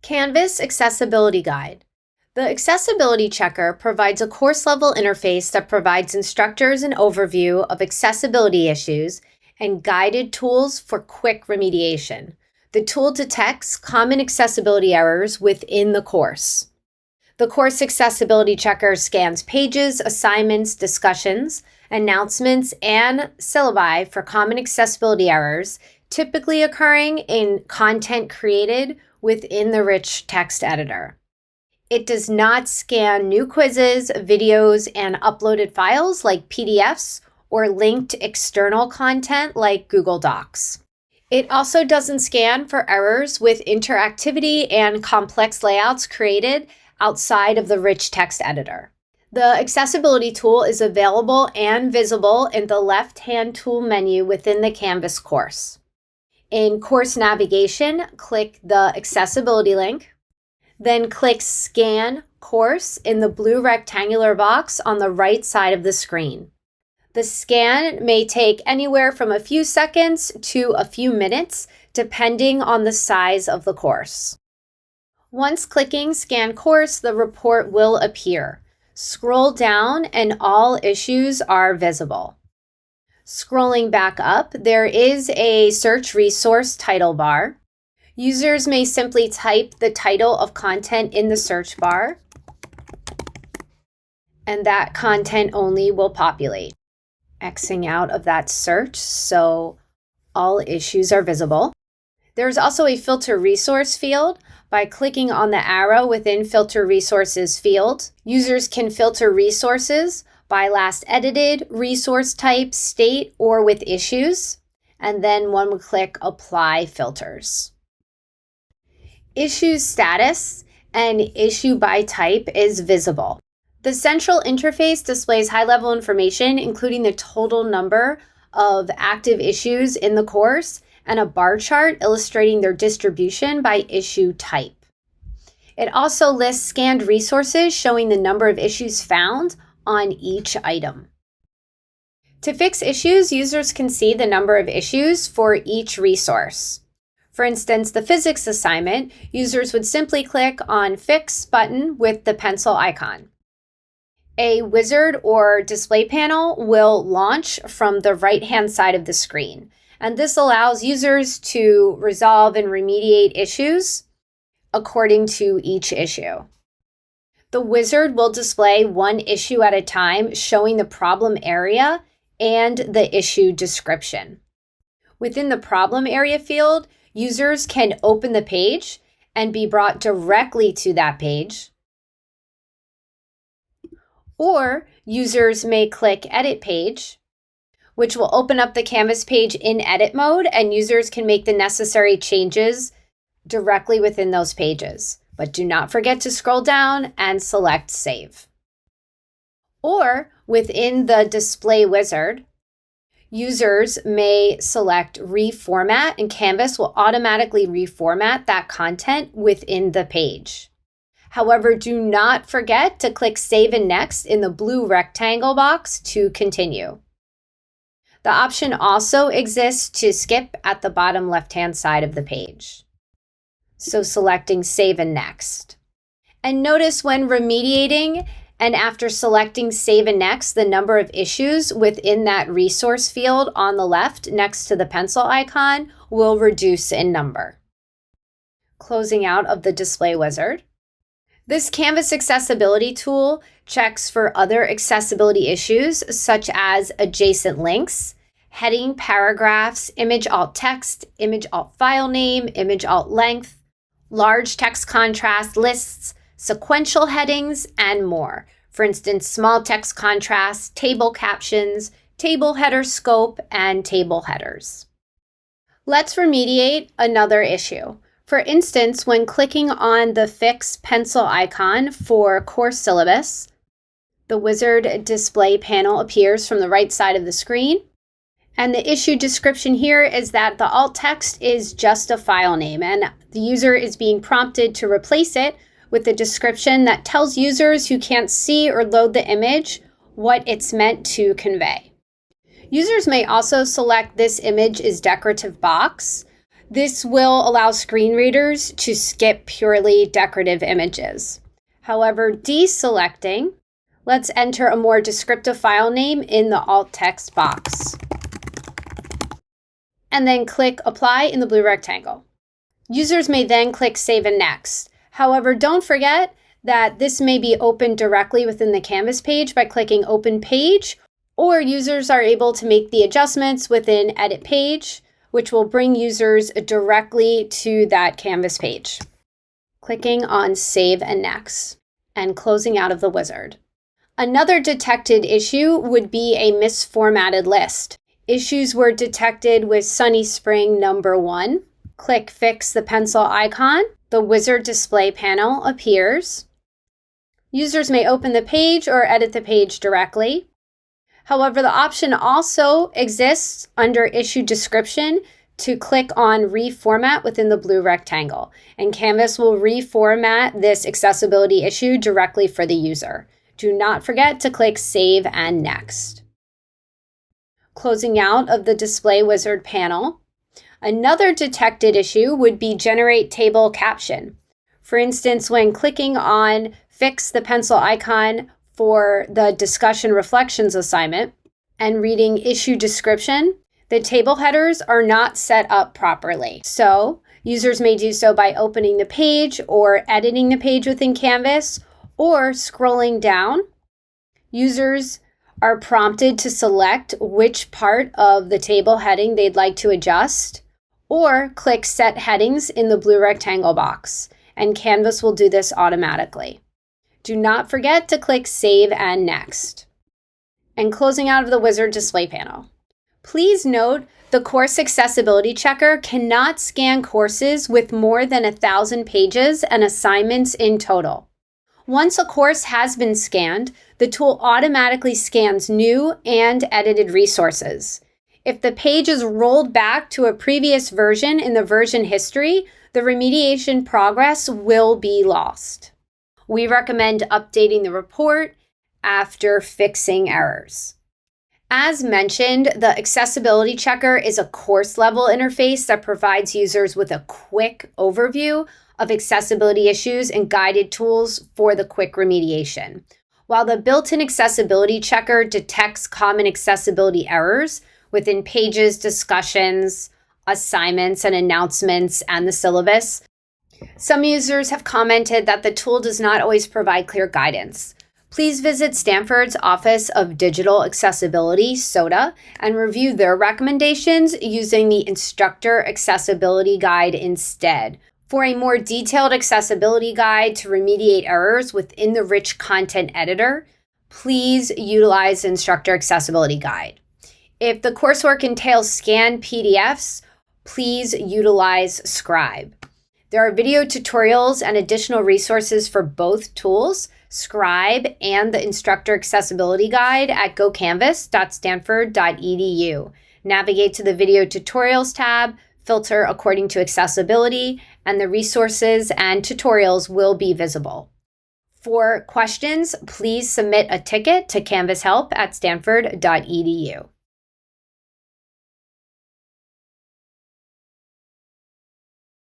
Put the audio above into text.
Canvas Accessibility Guide. The Accessibility Checker provides a course-level interface that provides instructors an overview of accessibility issues and guided tools for quick remediation. The tool detects common accessibility errors within the course. The Course Accessibility Checker scans pages, assignments, discussions, announcements, and syllabi for common accessibility errors, typically occurring in content created within the rich text editor. It does not scan new quizzes, videos, and uploaded files like PDFs or linked external content like Google Docs. It also doesn't scan for errors with interactivity and complex layouts created outside of the rich text editor. The accessibility tool is available and visible in the left-hand tool menu within the Canvas course. In course navigation, click the accessibility link, then click Scan Course in the blue rectangular box on the right side of the screen. The scan may take anywhere from a few seconds to a few minutes, depending on the size of the course. Once clicking Scan Course, the report will appear. Scroll down and all issues are visible. Scrolling back up, there is a Search Resource title bar. Users may simply type the title of content in the search bar, and that content only will populate. Xing out of that search so all issues are visible. There's also a Filter Resource field. By clicking on the arrow within Filter Resources field, users can filter resources by last edited, resource type, state, or with issues, and then one would click Apply Filters. Issue status and issue by type is visible. The central interface displays high-level information, including the total number of active issues in the course and a bar chart illustrating their distribution by issue type. It also lists scanned resources showing the number of issues found on each item. To fix issues, users can see the number of issues for each resource. For instance, the physics assignment, users would simply click on Fix button with the pencil icon. A wizard or display panel will launch from the right-hand side of the screen, and this allows users to resolve and remediate issues according to each issue. The wizard will display one issue at a time, showing the problem area and the issue description. Within the problem area field, users can open the page and be brought directly to that page, or users may click Edit Page, which will open up the Canvas page in edit mode, and users can make the necessary changes directly within those pages. But do not forget to scroll down and select Save. Or within the Display Wizard, users may select Reformat, and Canvas will automatically reformat that content within the page. However, do not forget to click Save and Next in the blue rectangle box to continue. The option also exists to skip at the bottom left-hand side of the page. So selecting Save and Next. And notice when remediating and after selecting Save and Next, the number of issues within that resource field on the left next to the pencil icon will reduce in number. Closing out of the Display Wizard. This Canvas accessibility tool checks for other accessibility issues such as adjacent links, heading paragraphs, image alt text, image alt file name, image alt length, large text contrast lists, sequential headings, and more. For instance, small text contrast, table captions, table header scope, and table headers. Let's remediate another issue. For instance, when clicking on the Fix pencil icon for course syllabus, the wizard display panel appears from the right side of the screen. And the issue description here is that the alt text is just a file name, and the user is being prompted to replace it with a description that tells users who can't see or load the image what it's meant to convey. Users may also select this image is decorative box. This will allow screen readers to skip purely decorative images. However, deselecting lets enter a more descriptive file name in the alt text box. And then click Apply in the blue rectangle. Users may then click Save and Next. However, don't forget that this may be opened directly within the Canvas page by clicking Open Page, or users are able to make the adjustments within Edit Page, which will bring users directly to that Canvas page. Clicking on Save and Next, and closing out of the wizard. Another detected issue would be a misformatted list. Issues were detected with Sunny Spring number 1. Click Fix the pencil icon. The wizard display panel appears. Users may open the page or edit the page directly. However, the option also exists under Issue Description to click on Reformat within the blue rectangle, and Canvas will reformat this accessibility issue directly for the user. Do not forget to click Save and Next. Closing out of the Display Wizard panel, another detected issue would be Generate Table Caption. For instance, when clicking on Fix the pencil icon for the Discussion Reflections assignment and reading Issue Description, the table headers are not set up properly. So, users may do so by opening the page or editing the page within Canvas, or scrolling down. Users are prompted to select which part of the table heading they'd like to adjust, or click Set Headings in the blue rectangle box, and Canvas will do this automatically. Do not forget to click Save and Next. And closing out of the wizard display panel. Please note the Course Accessibility Checker cannot scan courses with more than 1,000 pages and assignments in total. Once a course has been scanned, the tool automatically scans new and edited resources. If the page is rolled back to a previous version in the version history, the remediation progress will be lost. We recommend updating the report after fixing errors. As mentioned, the Accessibility Checker is a course-level interface that provides users with a quick overview of accessibility issues and guided tools for the quick remediation. While the built-in Accessibility Checker detects common accessibility errors within pages, discussions, assignments, and announcements, and the syllabus, some users have commented that the tool does not always provide clear guidance. Please visit Stanford's Office of Digital Accessibility, SOTA, and review their recommendations using the Instructor Accessibility Guide instead. For a more detailed accessibility guide to remediate errors within the rich content editor, please utilize Instructor Accessibility Guide. If the coursework entails scanned PDFs, please utilize Scribe. There are video tutorials and additional resources for both tools, Scribe and the Instructor Accessibility Guide, at gocanvas.stanford.edu. Navigate to the Video Tutorials tab, filter according to accessibility, and the resources and tutorials will be visible. For questions, please submit a ticket to canvashelp@stanford.edu.